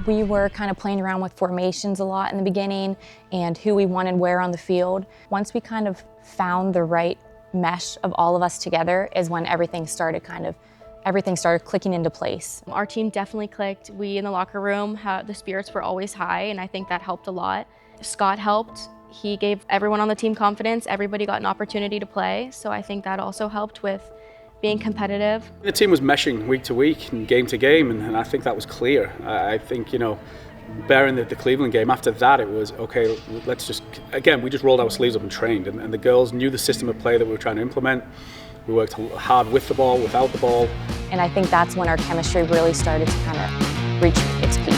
We were kind of playing around with formations a lot in the beginning and who we wanted where on the field. Once we kind of found the right mesh of all of us together is when everything started clicking into place. Our team definitely clicked. We in the locker room, the spirits were always high, and I think that helped a lot. Scott helped. He gave everyone on the team confidence. Everybody got an opportunity to play, so I think that also helped with being competitive. The team was meshing week to week and game to game, and I think that was clear. I think, bearing the Cleveland game, after that it was, okay, we just rolled our sleeves up and trained, and the girls knew the system of play that we were trying to implement. We worked hard with the ball, without the ball. And I think that's when our chemistry really started to kind of reach its peak.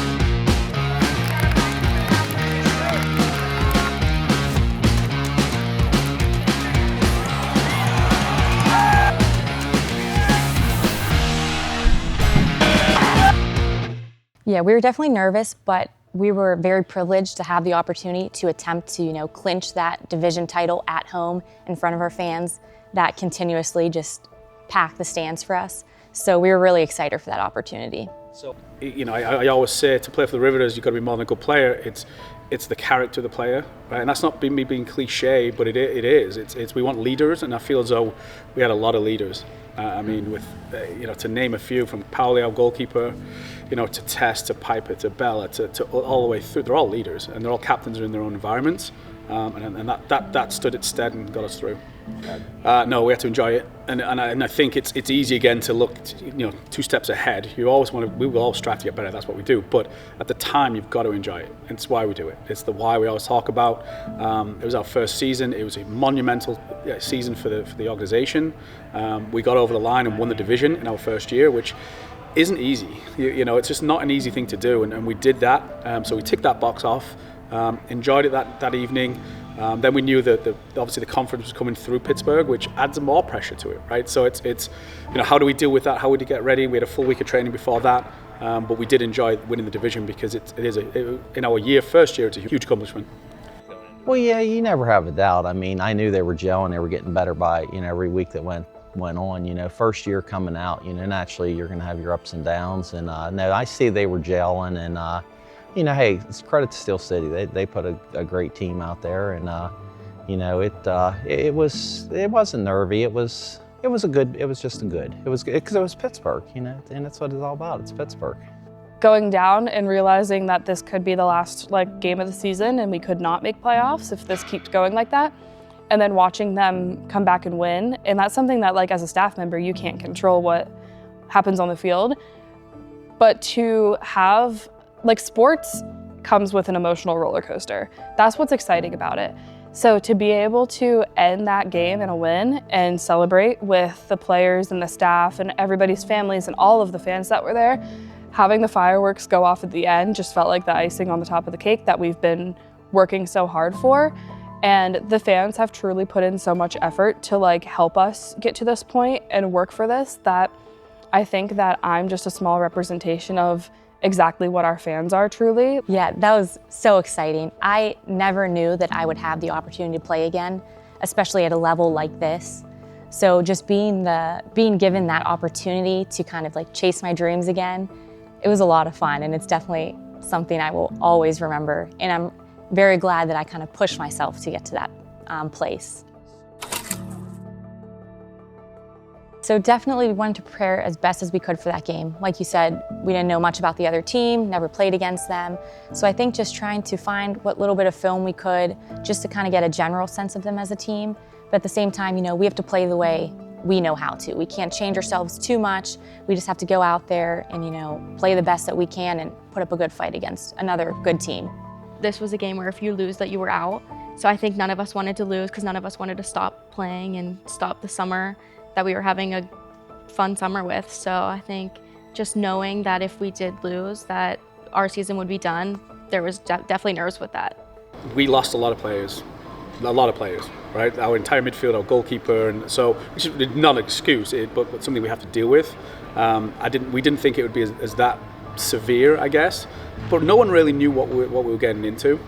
Yeah, we were definitely nervous, but we were very privileged to have the opportunity to attempt to, clinch that division title at home in front of our fans that continuously just pack the stands for us. So we were really excited for that opportunity. So, I always say to play for the Riveters, you've got to be more than a good player. It's the character of the player, right? And that's not me being cliche, but it is. It's we want leaders, and I feel as though we had a lot of leaders. To name a few, from Pauli, our goalkeeper, to Tess, to Piper, to Bella, to all the way through. They're all leaders, and they're all captains in their own environments, and that stood its stead and got us through. No, we had to enjoy it, and I think it's easy again to look, 2 steps ahead. We will always strive to get better. That's what we do. But at the time, you've got to enjoy it. It's why we do it. It's the why we always talk about. It was our first season. It was a monumental season for the organization. We got over the line and won the division in our first year, which isn't easy. It's just not an easy thing to do, and we did that. So we ticked that box off. Enjoyed it that evening. Then we knew that obviously the conference was coming through Pittsburgh, which adds more pressure to it, right? So it's how do we deal with that? How would we get ready? We had a full week of training before that, but we did enjoy winning the division because in our first year, it's a huge accomplishment. Well, yeah, you never have a doubt. I mean, I knew they were gelling. They were getting better by every week that went on. First year coming out, naturally you're going to have your ups and downs, and no, I see they were gelling, and hey, it's credit to Steel City. They put a great team out there, and it wasn't nervy. It was just good. It was because it was Pittsburgh, and that's what it's all about. It's Pittsburgh. Going down and realizing that this could be the last game of the season, and we could not make playoffs if this keeps going like that, and then watching them come back and win, and that's something that as a staff member you can't control what happens on the field, but to have. Sports comes with an emotional roller coaster. That's what's exciting about it. So to be able to end that game in a win and celebrate with the players and the staff and everybody's families and all of the fans that were there, having the fireworks go off at the end just felt like the icing on the top of the cake that we've been working so hard for. And the fans have truly put in so much effort to help us get to this point and work for this, that I think that I'm just a small representation of exactly what our fans are truly. Yeah, that was so exciting. I never knew that I would have the opportunity to play again, especially at a level like this. So just being given that opportunity to kind of chase my dreams again, it was a lot of fun, and it's definitely something I will always remember. And I'm very glad that I kind of pushed myself to get to that place. So definitely we wanted to prepare as best as we could for that game. Like you said, we didn't know much about the other team, never played against them. So I think just trying to find what little bit of film we could just to kind of get a general sense of them as a team. But at the same time, we have to play the way we know how to. We can't change ourselves too much. We just have to go out there and, play the best that we can and put up a good fight against another good team. This was a game where if you lose, that you were out. So I think none of us wanted to lose because none of us wanted to stop playing and stop the summer that we were having a fun summer with. So I think just knowing that if we did lose, that our season would be done, there was definitely nerves with that. We lost a lot of players, right? Our entire midfield, our goalkeeper, and so, which is not an excuse, but something we have to deal with. We didn't think it would be as that severe, I guess, but no one really knew what we were getting into.